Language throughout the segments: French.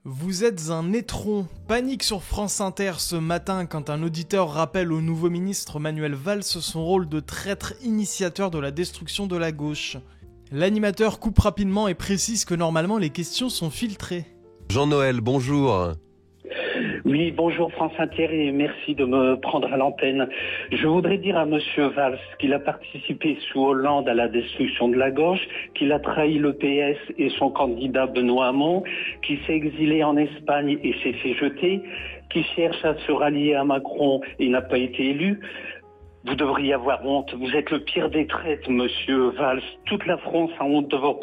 Vous êtes un étron. Panique sur France Inter ce matin quand un auditeur rappelle au nouveau ministre Manuel Valls son rôle de traître initiateur de la destruction de la gauche. L'animateur coupe rapidement et précise que normalement les questions sont filtrées. Jean-Noël, bonjour. Oui, bonjour France Inter et merci de me prendre à l'antenne. Je voudrais dire à Monsieur Valls qu'il a participé sous Hollande à la destruction de la gauche, qu'il a trahi le PS et son candidat Benoît Hamon, qu'il s'est exilé en Espagne et s'est fait jeter, qu'il cherche à se rallier à Macron et n'a pas été élu. Vous devriez avoir honte. Vous êtes le pire des traites, Monsieur Valls. Toute la France a honte de vos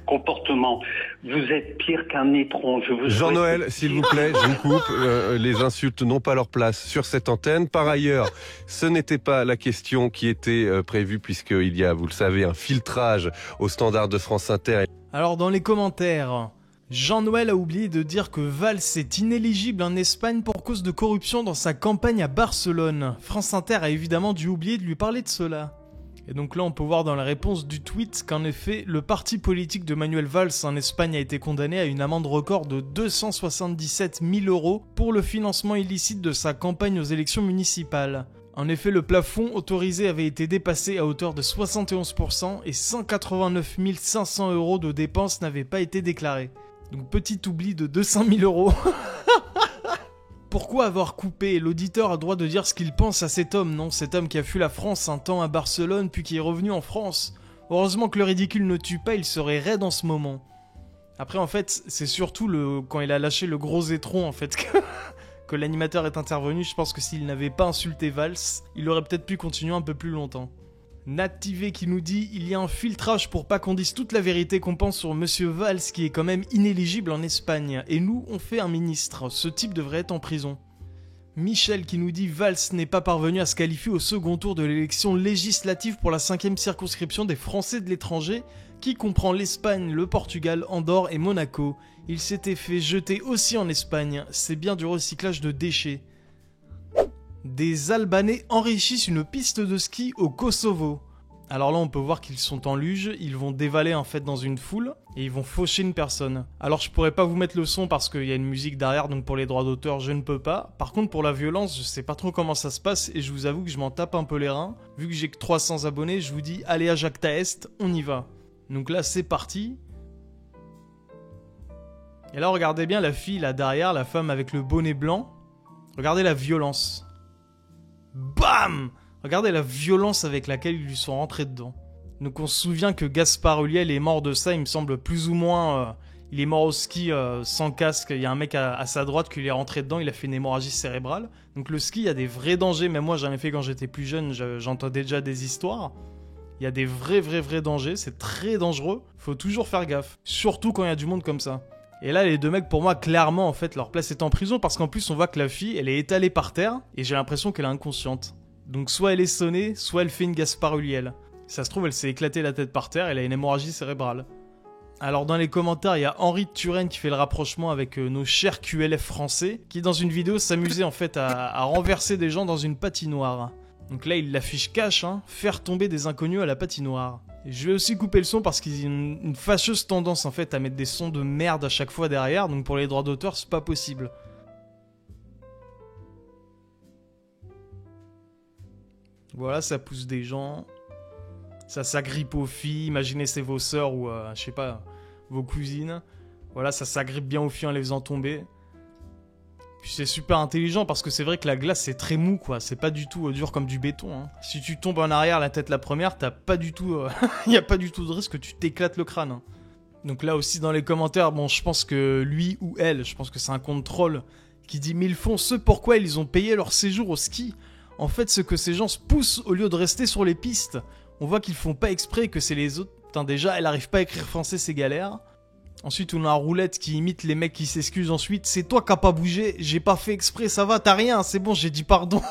comportements. Vous êtes pire qu'un étron. Jean-Noël, s'il vous plaît, je vous coupe. Les insultes n'ont pas leur place sur cette antenne. Par ailleurs, ce n'était pas la question qui était prévue puisqu'il y a, vous le savez, un filtrage au standard de France Inter. Alors dans les commentaires, Jean-Noël a oublié de dire que Valls est inéligible en Espagne pour cause de corruption dans sa campagne à Barcelone. France Inter a évidemment dû oublier de lui parler de cela. Et donc là on peut voir dans la réponse du tweet qu'en effet, le parti politique de Manuel Valls en Espagne a été condamné à une amende record de 277 000 € pour le financement illicite de sa campagne aux élections municipales. En effet, le plafond autorisé avait été dépassé à hauteur de 71% et 189 500 € de dépenses n'avaient pas été déclarées. Donc petit oubli de 200 000 €. Pourquoi avoir coupé? L'auditeur a droit de dire ce qu'il pense à cet homme, non? Cet homme qui a fui la France un temps à Barcelone puis qui est revenu en France. Heureusement que le ridicule ne tue pas, il serait raide en ce moment. Après en fait, c'est surtout quand il a lâché le gros étron en fait que l'animateur est intervenu. Je pense que s'il n'avait pas insulté Valls, il aurait peut-être pu continuer un peu plus longtemps. Nativé qui nous dit « Il y a un filtrage pour pas qu'on dise toute la vérité qu'on pense sur Monsieur Valls qui est quand même inéligible en Espagne. Et nous, on fait un ministre. Ce type devrait être en prison. » Michel qui nous dit « Valls n'est pas parvenu à se qualifier au second tour de l'élection législative pour la 5e circonscription des Français de l'étranger qui comprend l'Espagne, le Portugal, Andorre et Monaco. Il s'était fait jeter aussi en Espagne. C'est bien du recyclage de déchets. » Des Albanais enrichissent une piste de ski au Kosovo. Alors là on peut voir qu'ils sont en luge, ils vont dévaler en fait dans une foule et ils vont faucher une personne. Alors je pourrais pas vous mettre le son parce qu'il y a une musique derrière, donc pour les droits d'auteur je ne peux pas. Par contre pour la violence je sais pas trop comment ça se passe et je vous avoue que je m'en tape un peu les reins. Vu que j'ai que 300 abonnés, je vous dis allez à Jacta Est, on y va. Donc là c'est parti. Et là regardez bien la fille là derrière, la femme avec le bonnet blanc. Regardez la violence. Bam! Regardez la violence avec laquelle ils lui sont rentrés dedans. Donc on se souvient que Gaspard Ulliel est mort de ça, il me semble plus ou moins. Il est mort au ski sans casque, il y a un mec à sa droite qui lui est rentré dedans, il a fait une hémorragie cérébrale. Donc le ski, il y a des vrais dangers, même moi j'en ai fait quand j'étais plus jeune, j'entendais déjà des histoires. Il y a des vrais dangers, c'est très dangereux, faut toujours faire gaffe. Surtout quand il y a du monde comme ça. Et là, les deux mecs, pour moi, clairement, en fait, leur place est en prison parce qu'en plus, on voit que la fille, elle est étalée par terre et j'ai l'impression qu'elle est inconsciente. Donc, soit elle est sonnée, soit elle fait une Gaspard Ulliel. Ça se trouve, elle s'est éclatée la tête par terre, elle a une hémorragie cérébrale. Alors, dans les commentaires, il y a Henri de Turenne qui fait le rapprochement avec nos chers QLF français qui, dans une vidéo, s'amusait en fait à renverser des gens dans une patinoire. Donc là, il l'affiche cash, hein, faire tomber des inconnus à la patinoire. Je vais aussi couper le son parce qu'ils ont une fâcheuse tendance en fait à mettre des sons de merde à chaque fois derrière, donc pour les droits d'auteur c'est pas possible. Voilà, ça pousse des gens, ça s'agrippe aux filles, imaginez c'est vos sœurs ou je sais pas, vos cousines. Voilà, ça s'agrippe bien aux filles en les faisant tomber. Puis c'est super intelligent parce que c'est vrai que la glace c'est très mou quoi, c'est pas du tout dur comme du béton. Hein. Si tu tombes en arrière la tête la première, t'as pas du tout, y a pas du tout de risque que tu t'éclates le crâne. Hein. Donc là aussi dans les commentaires, bon je pense que lui ou elle, je pense que c'est un compte troll qui dit mais ils font ce pourquoi ils ont payé leur séjour au ski. En fait ce que ces gens se poussent au lieu de rester sur les pistes. On voit qu'ils font pas exprès que c'est les autres. Putain déjà elle arrive pas à écrire français c'est galère. Ensuite, on a Roulette qui imite les mecs qui s'excusent ensuite. C'est toi qui a pas bougé, j'ai pas fait exprès, ça va, t'as rien, c'est bon, j'ai dit pardon.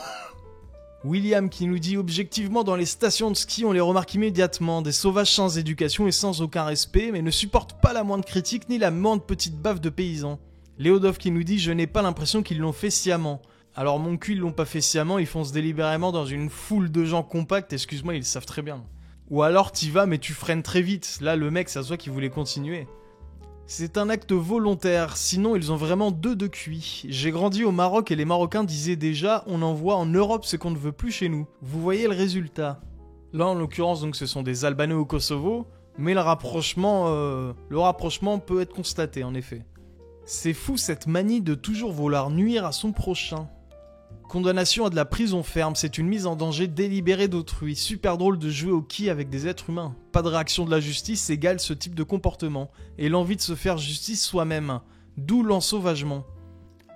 William qui nous dit objectivement dans les stations de ski, on les remarque immédiatement, des sauvages sans éducation et sans aucun respect, mais ne supportent pas la moindre critique ni la moindre petite baffe de paysans. Léodov qui nous dit je n'ai pas l'impression qu'ils l'ont fait sciemment. Alors mon cul, ils l'ont pas fait sciemment, ils foncent délibérément dans une foule de gens compacts, excuse-moi, ils le savent très bien. Ou alors t'y vas mais tu freines très vite, là le mec ça se voit qu'il voulait continuer. C'est un acte volontaire, sinon ils ont vraiment 2 de cuit. J'ai grandi au Maroc et les Marocains disaient déjà « on envoie en Europe ce qu'on ne veut plus chez nous ». Vous voyez le résultat. Là en l'occurrence donc ce sont des Albanais au Kosovo, mais le rapprochement peut être constaté en effet. C'est fou cette manie de toujours vouloir nuire à son prochain. Condamnation à de la prison ferme, c'est une mise en danger délibérée d'autrui. Super drôle de jouer au quid avec des êtres humains. Pas de réaction de la justice égale ce type de comportement. Et l'envie de se faire justice soi-même. D'où l'ensauvagement.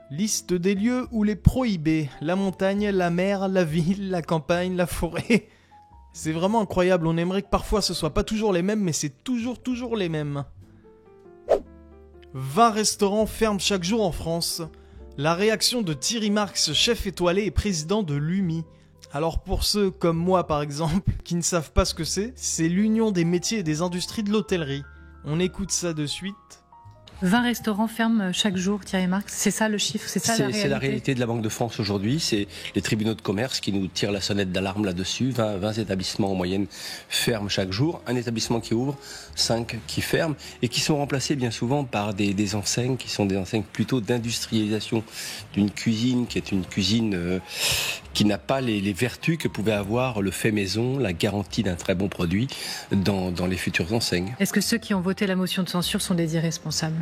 Liste des lieux où les prohibés. La montagne, la mer, la ville, la campagne, la forêt. C'est vraiment incroyable, on aimerait que parfois ce soit pas toujours les mêmes, mais c'est toujours les mêmes. 20 restaurants ferment chaque jour en France. La réaction de Thierry Marx, chef étoilé et président de l'UMI. Alors pour ceux comme moi par exemple, qui ne savent pas ce que c'est l'Union des métiers et des industries de l'hôtellerie. On écoute ça de suite. 20 restaurants ferment chaque jour, Thierry Marx. C'est ça le chiffre, c'est ça la réalité. C'est la réalité de la Banque de France aujourd'hui. C'est les tribunaux de commerce qui nous tirent la sonnette d'alarme là-dessus. 20 établissements en moyenne ferment chaque jour. Un établissement qui ouvre, 5 qui ferment et qui sont remplacés bien souvent par des enseignes qui sont des enseignes plutôt d'industrialisation d'une cuisine qui est une cuisine qui n'a pas les vertus que pouvait avoir le fait maison, la garantie d'un très bon produit dans les futures enseignes. Est-ce que ceux qui ont voté la motion de censure sont des irresponsables ?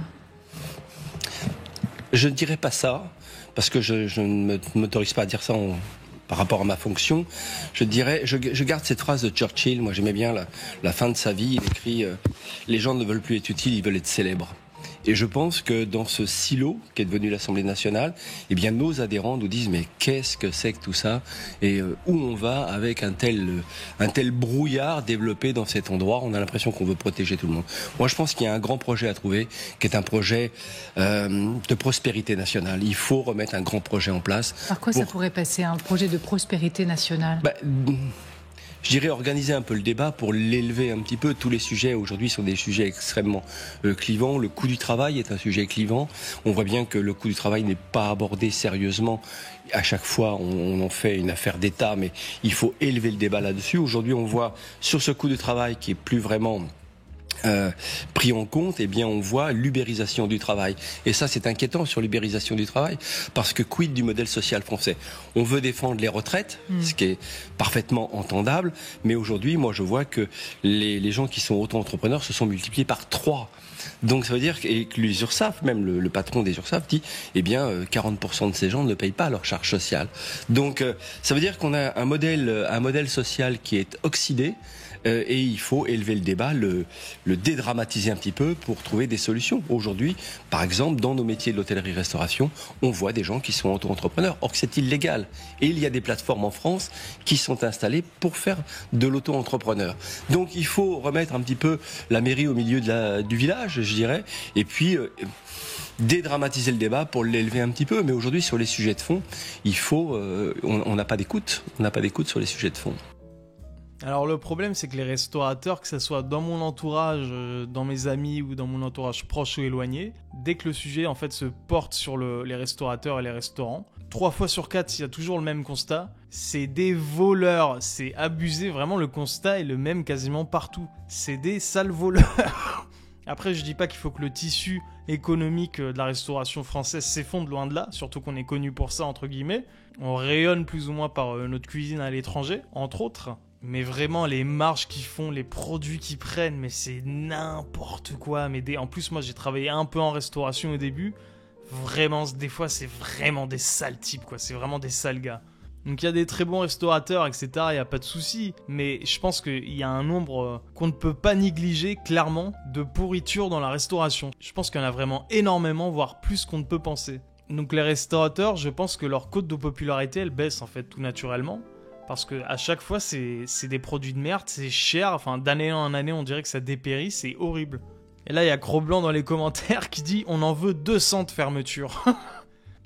Je ne dirais pas ça, parce que je ne m'autorise pas à dire ça par rapport à ma fonction. Je dirais, je garde cette phrase de Churchill, moi j'aimais bien la fin de sa vie, il écrit « Les gens ne veulent plus être utiles, ils veulent être célèbres ». Et je pense que dans ce silo qu'est devenu l'Assemblée nationale, eh bien nos adhérents nous disent mais qu'est-ce que c'est que tout ça et où on va avec un tel brouillard développé dans cet endroit. On a l'impression qu'on veut protéger tout le monde. Moi je pense qu'il y a un grand projet à trouver qui est un projet de prospérité nationale. Il faut remettre un grand projet en place. Par quoi ça pourrait passer, un projet de prospérité nationale ? Je dirais organiser un peu le débat pour l'élever un petit peu. Tous les sujets aujourd'hui sont des sujets extrêmement clivants. Le coût du travail est un sujet clivant. On voit bien que le coût du travail n'est pas abordé sérieusement. À chaque fois, on en fait une affaire d'État, mais il faut élever le débat là-dessus. Aujourd'hui, on voit sur ce coût du travail qui est plus vraiment pris en compte, eh bien on voit l'ubérisation du travail. Et ça c'est inquiétant sur l'ubérisation du travail, parce que quid du modèle social français ? On veut défendre les retraites, ce qui est parfaitement entendable, mais aujourd'hui moi je vois que les gens qui sont auto-entrepreneurs se sont multipliés par 3. Donc ça veut dire que les URSSAF, même le patron des URSSAF dit, eh bien 40% de ces gens ne payent pas leur charge sociale. Donc ça veut dire qu'on a un modèle social qui est oxydé, et il faut élever le débat, le dédramatiser un petit peu pour trouver des solutions. Aujourd'hui, par exemple, dans nos métiers de l'hôtellerie-restauration, on voit des gens qui sont auto-entrepreneurs, or que c'est illégal. Et il y a des plateformes en France qui sont installées pour faire de l'auto-entrepreneur. Donc il faut remettre un petit peu la mairie au milieu du village, je dirais, et puis dédramatiser le débat pour l'élever un petit peu. Mais aujourd'hui, sur les sujets de fond, on n'a pas d'écoute. On n'a pas d'écoute sur les sujets de fond. Alors le problème c'est que les restaurateurs, que ce soit dans mon entourage, dans mes amis ou dans mon entourage proche ou éloigné, dès que le sujet en fait se porte sur les restaurateurs et les restaurants, 3 fois sur 4 il y a toujours le même constat, c'est des voleurs, c'est abusé, vraiment le constat est le même quasiment partout, c'est des sales voleurs. Après je dis pas qu'il faut que le tissu économique de la restauration française s'effondre, loin de là, surtout qu'on est connu pour ça entre guillemets, on rayonne plus ou moins par notre cuisine à l'étranger, entre autres. Mais vraiment, les marges qu'ils font, les produits qu'ils prennent, mais c'est n'importe quoi. En plus, moi, j'ai travaillé un peu en restauration au début. Vraiment, des fois, c'est vraiment des sales types, quoi. C'est vraiment des sales gars. Donc, il y a des très bons restaurateurs, etc. Il n'y a pas de souci. Mais je pense qu'il y a un nombre qu'on ne peut pas négliger, clairement, de pourriture dans la restauration. Je pense qu'il y en a vraiment énormément, voire plus qu'on ne peut penser. Donc, les restaurateurs, je pense que leur cote de popularité, elle baisse, en fait, tout naturellement. Parce que à chaque fois, c'est des produits de merde, c'est cher. Enfin, d'année en année, on dirait que ça dépérit, c'est horrible. Et là, il y a Cro-Blanc dans les commentaires qui dit « On en veut 200 de fermeture ».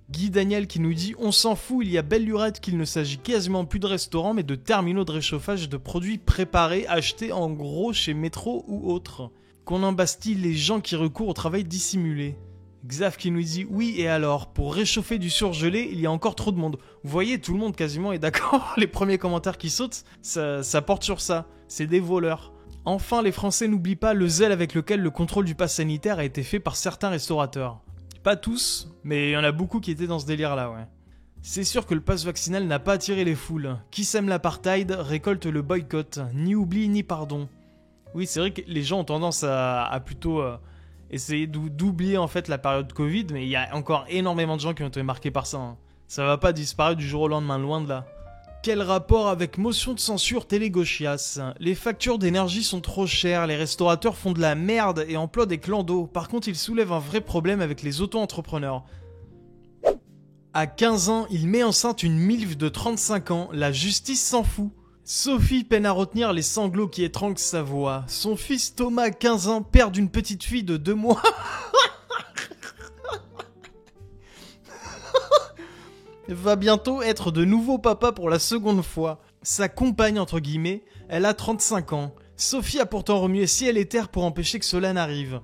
Guy Daniel qui nous dit « On s'en fout, il y a belle lurette qu'il ne s'agit quasiment plus de restaurants, mais de terminaux de réchauffage de produits préparés, achetés en gros chez Métro ou autres. Qu'on embastille les gens qui recourent au travail dissimulé. » Xav qui nous dit « Oui, et alors, pour réchauffer du surgelé, il y a encore trop de monde. » Vous voyez, tout le monde quasiment est d'accord. Les premiers commentaires qui sautent, ça porte sur ça. C'est des voleurs. Enfin, les Français n'oublient pas le zèle avec lequel le contrôle du pass sanitaire a été fait par certains restaurateurs. Pas tous, mais il y en a beaucoup qui étaient dans ce délire-là, ouais. C'est sûr que le pass vaccinal n'a pas attiré les foules. Qui sème l'apartheid récolte le boycott, ni oubli ni pardon. Oui, c'est vrai que les gens ont tendance à plutôt essayer d'oublier en fait la période Covid, mais il y a encore énormément de gens qui ont été marqués par ça. Hein. Ça va pas disparaître du jour au lendemain, loin de là. Quel rapport avec motion de censure télégauchias? Les factures d'énergie sont trop chères, les restaurateurs font de la merde et emploient des clandos. Par contre, ils soulèvent un vrai problème avec les auto-entrepreneurs. À 15 ans, il met enceinte une MILF de 35 ans, la justice s'en fout. Sophie peine à retenir les sanglots qui étranglent sa voix. Son fils Thomas, 15 ans, père d'une petite fille de 2 mois. Va bientôt être de nouveau papa pour la seconde fois. Sa compagne, entre guillemets, elle a 35 ans. Sophie a pourtant remué ciel et terre pour empêcher que cela n'arrive.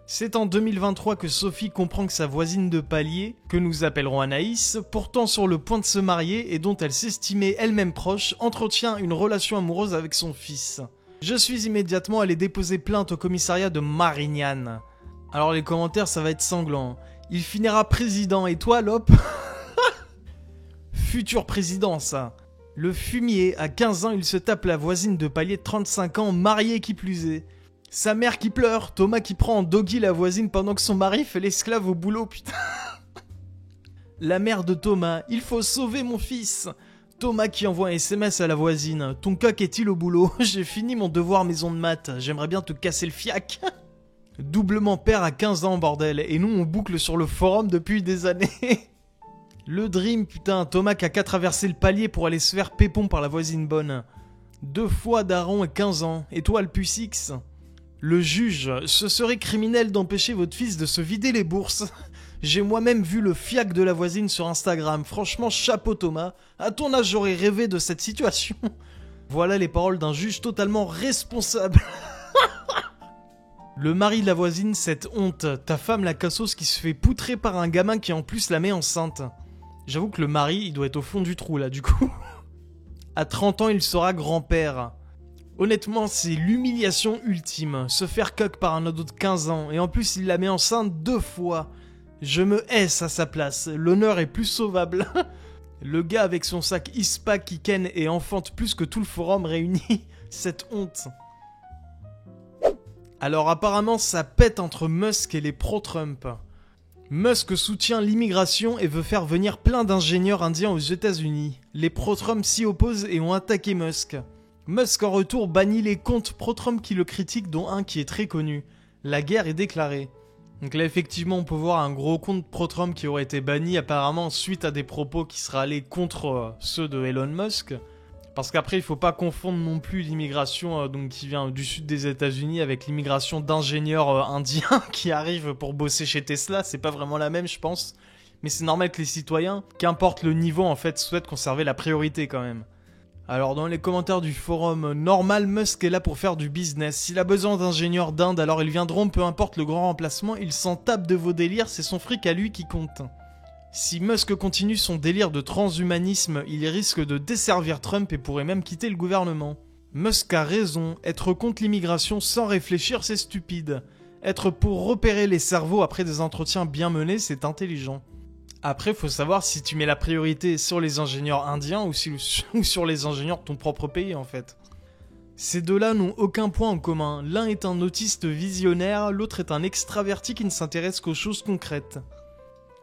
C'est en 2023 que Sophie comprend que sa voisine de palier, que nous appellerons Anaïs, pourtant sur le point de se marier et dont elle s'estimait elle-même proche, entretient une relation amoureuse avec son fils. Je suis immédiatement allé déposer plainte au commissariat de Marignane. Alors les commentaires, ça va être sanglant. Il finira président et toi, Lop? Futur président, ça. Le fumier, à 15 ans, il se tape la voisine de palier de 35 ans, mariée qui plus est. Sa mère qui pleure, Thomas qui prend en doggy la voisine pendant que son mari fait l'esclave au boulot, putain. La mère de Thomas, il faut sauver mon fils. Thomas qui envoie un SMS à la voisine. Ton coq est-il au boulot? J'ai fini mon devoir maison de maths, j'aimerais bien te casser le fiac. Doublement père à 15 ans, bordel, et nous on boucle sur le forum depuis des années. Le dream, putain, Thomas qui a qu'à traverser le palier pour aller se faire pépon par la voisine bonne. 2 fois daron et 15 ans, étoile puce X. Le juge, ce serait criminel d'empêcher votre fils de se vider les bourses. J'ai moi-même vu le fiac de la voisine sur Instagram, franchement chapeau Thomas, à ton âge j'aurais rêvé de cette situation. Voilà les paroles d'un juge totalement responsable. Le mari de la voisine, cette honte, ta femme la cassos qui se fait poutrer par un gamin qui en plus la met enceinte. J'avoue que le mari, il doit être au fond du trou là du coup. À 30 ans, il sera grand-père. Honnêtement, c'est l'humiliation ultime, se faire coq par un ado de 15 ans, et en plus il la met enceinte 2 fois. Je me hesse à sa place, l'honneur est plus sauvable. Le gars avec son sac ISPA qui ken et enfante plus que tout le forum réuni, cette honte. Alors apparemment ça pète entre Musk et les pro-Trump. Musk soutient l'immigration et veut faire venir plein d'ingénieurs indiens aux États-Unis. Les pro-Trump s'y opposent et ont attaqué Musk. Musk en retour bannit les comptes pro-Trump qui le critiquent, dont un qui est très connu. La guerre est déclarée. Donc là effectivement on peut voir un gros compte pro-Trump qui aurait été banni apparemment suite à des propos qui seraient allés contre ceux de Elon Musk. Parce qu'après il faut pas confondre non plus l'immigration donc qui vient du sud des États-Unis avec l'immigration d'ingénieurs indiens qui arrivent pour bosser chez Tesla, c'est pas vraiment la même je pense. Mais c'est normal que les citoyens, qu'importe le niveau en fait, souhaitent conserver la priorité quand même. Alors dans les commentaires du forum, normal Musk est là pour faire du business. S'il a besoin d'ingénieurs d'Inde, alors ils viendront, peu importe le grand remplacement, il s'en tape de vos délires, c'est son fric à lui qui compte. Si Musk continue son délire de transhumanisme, il risque de desservir Trump et pourrait même quitter le gouvernement. Musk a raison, être contre l'immigration sans réfléchir c'est stupide. Être pour repérer les cerveaux après des entretiens bien menés c'est intelligent. Après, faut savoir si tu mets la priorité sur les ingénieurs indiens ou sur les ingénieurs de ton propre pays, en fait. Ces deux-là n'ont aucun point en commun. L'un est un autiste visionnaire, l'autre est un extraverti qui ne s'intéresse qu'aux choses concrètes.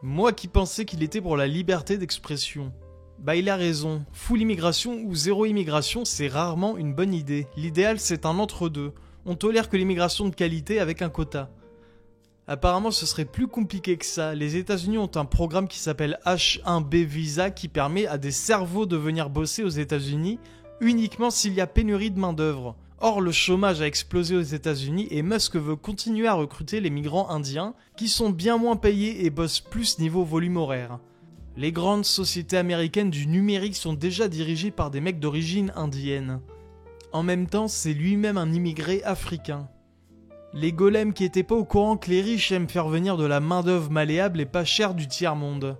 Moi qui pensais qu'il était pour la liberté d'expression. Bah il a raison. Full immigration ou zéro immigration, c'est rarement une bonne idée. L'idéal, c'est un entre-deux. On tolère que l'immigration de qualité avec un quota. Apparemment, ce serait plus compliqué que ça. Les États-Unis ont un programme qui s'appelle H1B Visa qui permet à des cerveaux de venir bosser aux États-Unis uniquement s'il y a pénurie de main-d'œuvre. Or, le chômage a explosé aux États-Unis et Musk veut continuer à recruter les migrants indiens qui sont bien moins payés et bossent plus niveau volume horaire. Les grandes sociétés américaines du numérique sont déjà dirigées par des mecs d'origine indienne. En même temps, c'est lui-même un immigré africain. Les golems qui étaient pas au courant que les riches aiment faire venir de la main-d'œuvre malléable et pas chère du tiers-monde.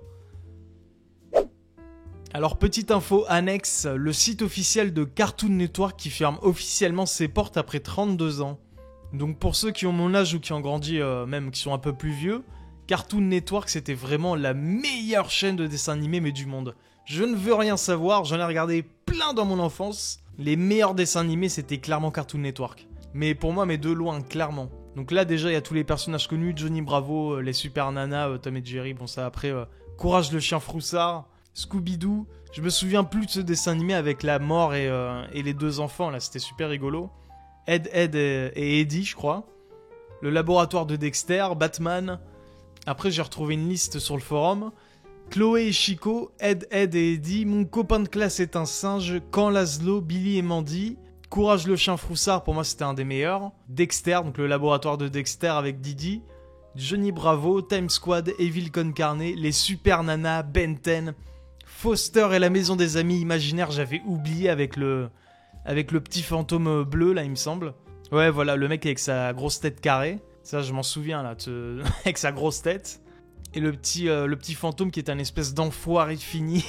Alors petite info annexe, le site officiel de Cartoon Network qui ferme officiellement ses portes après 32 ans. Donc pour ceux qui ont mon âge ou qui ont grandi, même qui sont un peu plus vieux, Cartoon Network c'était vraiment la meilleure chaîne de dessins animés mais du monde. Je ne veux rien savoir, j'en ai regardé plein dans mon enfance. Les meilleurs dessins animés c'était clairement Cartoon Network. Mais pour moi, mais de loin, clairement. Donc là déjà il y a tous les personnages connus, Johnny Bravo, les Super Nana, Tom et Jerry, bon ça après, Courage le chien Froussard, Scooby-Doo. Je me souviens plus de ce dessin animé avec la mort et les deux enfants là, c'était super rigolo. Ed et Eddie, je crois. Le laboratoire de Dexter, Batman. Après, j'ai retrouvé une liste sur le forum. Chloé et Chico, Ed et Eddie. Mon copain de classe est un singe. Quand Laszlo, Billy et Mandy. Courage le chien Froussard, pour moi c'était un des meilleurs. Dexter, donc le laboratoire de Dexter avec Didi. Johnny Bravo, Time Squad, Evil Con Carne, les Super Nana, Ben 10. Foster et la maison des amis imaginaires, j'avais oublié avec le petit fantôme bleu, là, il me semble. Ouais, voilà, le mec avec sa grosse tête carrée. Ça, je m'en souviens, là, avec sa grosse tête. Et le petit fantôme qui est un espèce d'enfoiré fini.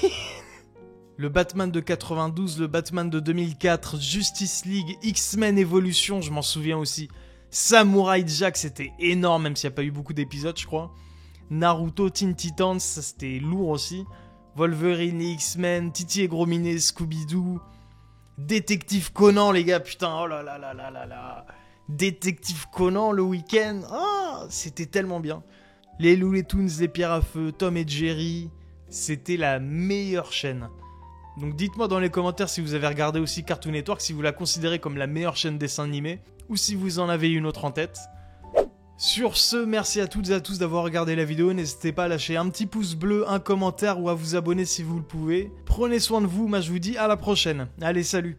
Le Batman de 92, le Batman de 2004, Justice League, X-Men Evolution, je m'en souviens aussi. Samurai Jack, c'était énorme, même s'il n'y a pas eu beaucoup d'épisodes, je crois. Naruto, Teen Titans, ça c'était lourd aussi. Wolverine, X-Men, Titi et Gros-Minet, Scooby-Doo. Détective Conan, les gars, putain, oh là là là là là là. Détective Conan le week-end, ah, c'était tellement bien. Les Looney Tunes, les Pierres à Feu, Tom et Jerry, c'était la meilleure chaîne. Donc dites-moi dans les commentaires si vous avez regardé aussi Cartoon Network, si vous la considérez comme la meilleure chaîne dessin animé, ou si vous en avez une autre en tête. Sur ce, merci à toutes et à tous d'avoir regardé la vidéo, n'hésitez pas à lâcher un petit pouce bleu, un commentaire ou à vous abonner si vous le pouvez. Prenez soin de vous, moi je vous dis à la prochaine. Allez, salut!